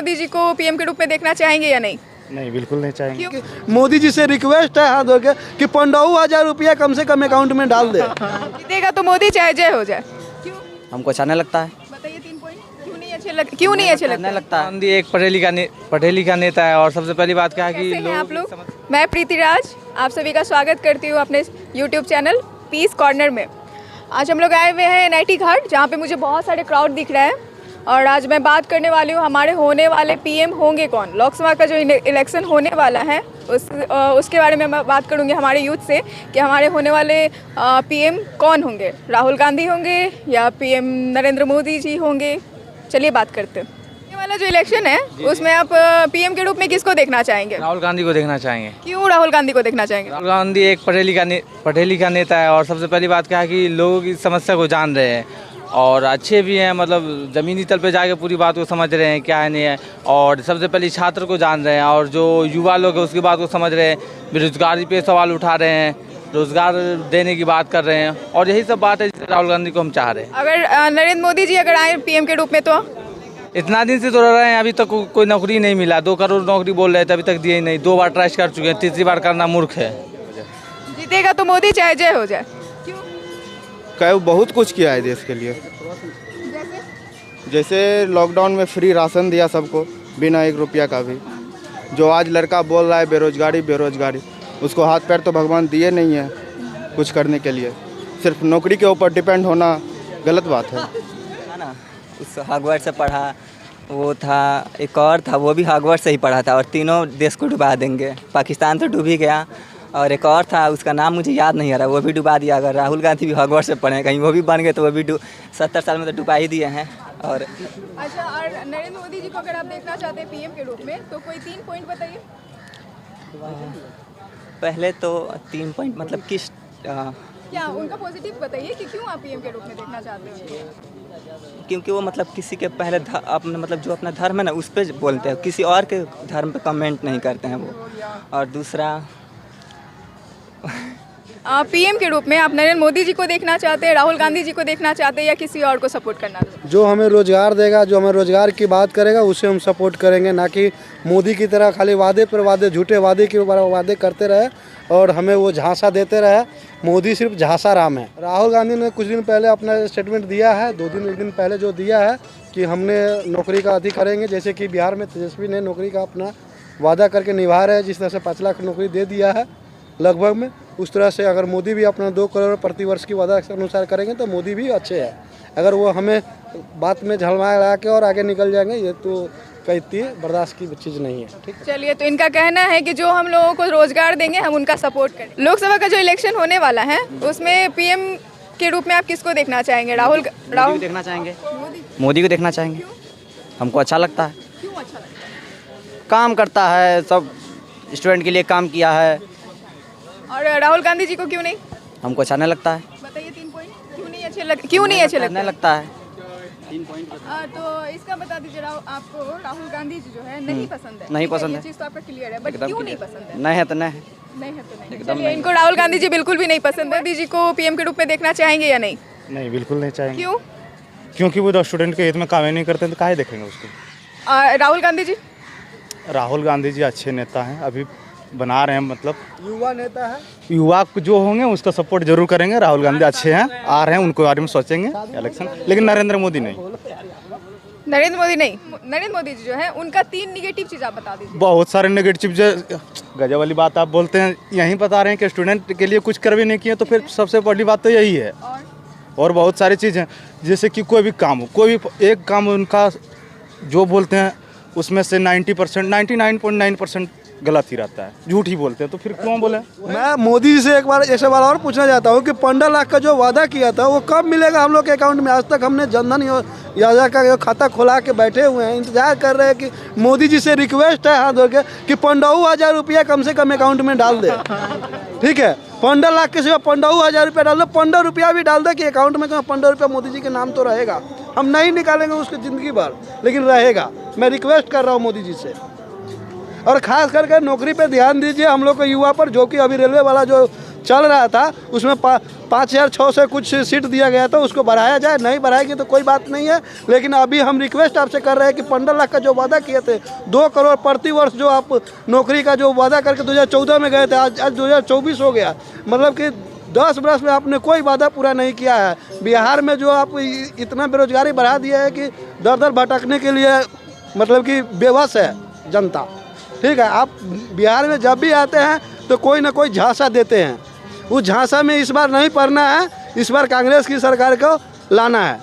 मोदी जी को पीएम के रूप में देखना चाहेंगे या नहीं? नहीं, बिल्कुल नहीं चाहेंगे। क्यों? मोदी जी से रिक्वेस्ट है हाथ धो के कि 15,000 रुपया कम से कम अकाउंट में डाल दे। जीतेगा तो मोदी चाहे जय हो जाए। क्यों? हमको अच्छा नहीं लगता है। बताइए 3 पॉइंट क्यों नहीं अच्छे लगते? नहीं लगता है। गांधी एक पढ़े लिखा नेता है और सबसे पहली बात क्या है कि कैसे हैं आप लोग? मैं प्रीति राज आप सभी का स्वागत करती हूँ अपने यूट्यूब चैनल पीस कॉर्नर में। आज हम लोग आए हुए हैं एनआईटी घाट, जहाँ पे मुझे बहुत सारे क्राउड दिख रहे हैं और आज मैं बात करने वाली हूँ हमारे होने वाले पीएम होंगे कौन। लोकसभा का जो इलेक्शन होने वाला है उसके बारे में मैं बात करूँगी हमारे यूथ से कि हमारे होने वाले पीएम कौन होंगे। राहुल गांधी होंगे या पीएम नरेंद्र मोदी जी होंगे? चलिए बात करते हैं। ये वाला जो इलेक्शन है उसमें आप पीएम के रूप में किसको देखना चाहेंगे? राहुल गांधी को देखना चाहेंगे। क्यों राहुल गांधी को देखना चाहेंगे? राहुल गांधी एक पढ़े लिखा नेता है और सबसे पहली बात क्या है कि लोगों की समस्या को जान रहे हैं और अच्छे भी हैं, मतलब ज़मीनी तल पे जाके पूरी बात को समझ रहे हैं क्या है नहीं है। और सबसे पहले छात्र को जान रहे हैं और जो युवा लोग हैं उसकी बात को समझ रहे हैं। बेरोजगारी पे सवाल उठा रहे हैं, रोजगार देने की बात कर रहे हैं और यही सब बात है जिसे राहुल गांधी को हम चाह रहे हैं। अगर नरेंद्र मोदी जी अगर आए पीएम के रूप में तो इतना दिन से तो रह रहे हैं, अभी तक कोई नौकरी नहीं मिला। 2 करोड़ नौकरी बोल रहे थे, अभी तक दिए ही नहीं। 2 बार ट्राई कर चुके हैं, तीसरी बार करना मूर्ख है। जीतेगा तो मोदी चाहे जय हो जाए। क्यों? क्या बहुत कुछ किया है देश के लिए। जैसे लॉकडाउन में फ्री राशन दिया सबको बिना 1 रुपया का भी। जो आज लड़का बोल रहा है बेरोजगारी, उसको हाथ पैर तो भगवान दिए नहीं है कुछ करने के लिए। सिर्फ नौकरी के ऊपर डिपेंड होना गलत बात है ना। उस हार्वर्ड से पढ़ा, वो था एक और था, वो भी हार्वर्ड से ही पढ़ा था और तीनों देश को डुबा देंगे। पाकिस्तान तो डूब ही गया और एक और था, उसका नाम मुझे याद नहीं आ रहा, वो भी डुबा दिया। अगर राहुल गांधी भी हार्वर्ड से पढ़े कहीं वो भी बन गए तो वो भी 70 साल में तो डुबा ही दिए हैं। और अच्छा, और नरेंद्र मोदी जी को अगर आप देखना चाहते हैं पीएम के रूप में तो कोई 3 पॉइंट बताइए। पहले तो 3 पॉइंट मतलब किस क्या उनका पॉजिटिव बताइए कि क्यों आप पीएम के रूप में देखना चाहते हैं? क्योंकि वो मतलब किसी के पहले अपना मतलब जो अपना धर्म है ना उस पर बोलते हैं, किसी और के धर्म पे कमेंट नहीं करते हैं वो। और दूसरा पीएम के रूप में आप नरेंद्र मोदी जी को देखना चाहते हैं, राहुल गांधी जी को देखना चाहते हैं या किसी और को सपोर्ट करना? जो हमें रोजगार देगा, जो हमें रोजगार की बात करेगा उसे हम सपोर्ट करेंगे, ना कि मोदी की तरह खाली वादे पर वादे, झूठे वादे के ऊपर वादे करते रहे और हमें वो झांसा देते रहे। मोदी सिर्फ झांसा राम है। राहुल गांधी ने कुछ दिन पहले अपना स्टेटमेंट दिया है, 1 दिन पहले जो दिया है कि हमने नौकरी का अधिक करेंगे। जैसे कि बिहार में तेजस्वी ने नौकरी का अपना वादा करके निभा रहे हैं, जिस तरह से 5 लाख नौकरी दे दिया है लगभग में, उस तरह से अगर मोदी भी अपना 2 करोड़ प्रति वर्ष की वादा के अनुसार करेंगे तो मोदी भी अच्छे हैं। अगर वो हमें बात में झलमा लगा के और आगे निकल जाएंगे ये तो कहती बर्दाश्त की चीज़ नहीं है। ठीक है, चलिए, तो इनका कहना है कि जो हम लोगों को रोजगार देंगे हम उनका सपोर्ट करें। लोकसभा का जो इलेक्शन होने वाला है उसमें पीएम के रूप में आप किसको देखना चाहेंगे? राहुल देखना चाहेंगे, मोदी को देखना चाहेंगे। हमको अच्छा लगता है। क्यों अच्छा लगता है? काम करता है, सब स्टूडेंट के लिए काम किया है। और राहुल गांधी जी को क्यों नहीं? हमको अच्छा नहीं लगता है। बताइए 3 पॉइंट क्यों नहीं अच्छे लगते? नहीं लगता है। 3 पॉइंट तो इसका बता दीजिए। आपको राहुल गांधी जी जो है नहीं पसंद है? नहीं पसंद है। ये चीज़ तो आपका क्लियर है, बट क्यों नहीं पसंद है? नहीं है तो नहीं। नहीं है तो नहीं। चलिए, इनको राहुल गांधी जी बिल्कुल भी नहीं पसंद है। मोदी जी को पीएम के रूप में देखना चाहेंगे या नहीं? नहीं, बिल्कुल नहीं चाहेंगे। क्यों? क्योंकि वो स्टूडेंट के हित में काम ही नहीं करते तो काहे देखेंगे उसको। राहुल गांधी जी? राहुल गांधी जी अच्छे नेता हैं, अभी बना रहे हैं, मतलब युवा नेता है। युवा जो होंगे उसका सपोर्ट जरूर करेंगे। राहुल गांधी अच्छे हैं, आ रहे हैं, उनको बारे में सोचेंगे इलेक्शन। लेकिन नरेंद्र मोदी नहीं। नरेंद्र मोदी नहीं। नरेंद्र मोदी जी जो है उनका 3 निगेटिव चीज़ आप बता दीजिए। बहुत सारे नेगेटिव गजब वाली बात आप बोलते हैं, यहीं बता रहे हैं कि स्टूडेंट के लिए कुछ कर भी नहीं किए, तो फिर सबसे बड़ी बात तो यही है। और बहुत सारी चीज़ें, जैसे कि कोई भी काम हो, कोई भी एक काम उनका जो बोलते हैं उसमें से 90%, 99.9% गलत ही रहता है, झूठ ही बोलते हैं, तो फिर क्यों बोले? मैं मोदी जी से एक बार ऐसे बार और पूछना चाहता हूँ कि 15 लाख का जो वादा किया था वो कब मिलेगा हम लोग के अकाउंट में? आज तक हमने जनधन योजना का खाता खुला के बैठे हुए हैं, इंतजार कर रहे हैं कि मोदी जी से रिक्वेस्ट है हाथ धो के कि 15,000 रुपया कम से कम अकाउंट में डाल दे। ठीक है, 15 लाख के सिवा 15,000 रुपया डाल दो, 15 रुपया भी डाल दे कि अकाउंट में 15 रुपया मोदी जी के नाम तो रहेगा। हम नहीं निकालेंगे उसकी ज़िंदगी भर, लेकिन रहेगा। मैं रिक्वेस्ट कर रहा हूँ मोदी जी से। और ख़ास करके नौकरी पे ध्यान दीजिए हम लोग को युवा पर, जो कि अभी रेलवे वाला जो चल रहा था उसमें 5,600 कुछ सीट दिया गया था, उसको बढ़ाया जाए। नहीं बढ़ाएगी तो कोई बात नहीं है, लेकिन अभी हम रिक्वेस्ट आपसे कर रहे हैं कि 15 लाख का जो वादा किए थे, 2 करोड़ प्रति वर्ष जो आप नौकरी का जो वादा करके 2014 में गए थे, आज 2024 हो गया। मतलब कि 10 वर्ष में आपने कोई वादा पूरा नहीं किया है। बिहार में जो आप इतना बेरोजगारी बढ़ा दिया है कि दर दर भटकने के लिए मतलब कि बेबस है जनता। ठीक है, आप बिहार में जब भी आते हैं तो कोई ना कोई झांसा देते हैं, उस झांसा में इस बार नहीं पड़ना है। इस बार कांग्रेस की सरकार को लाना है।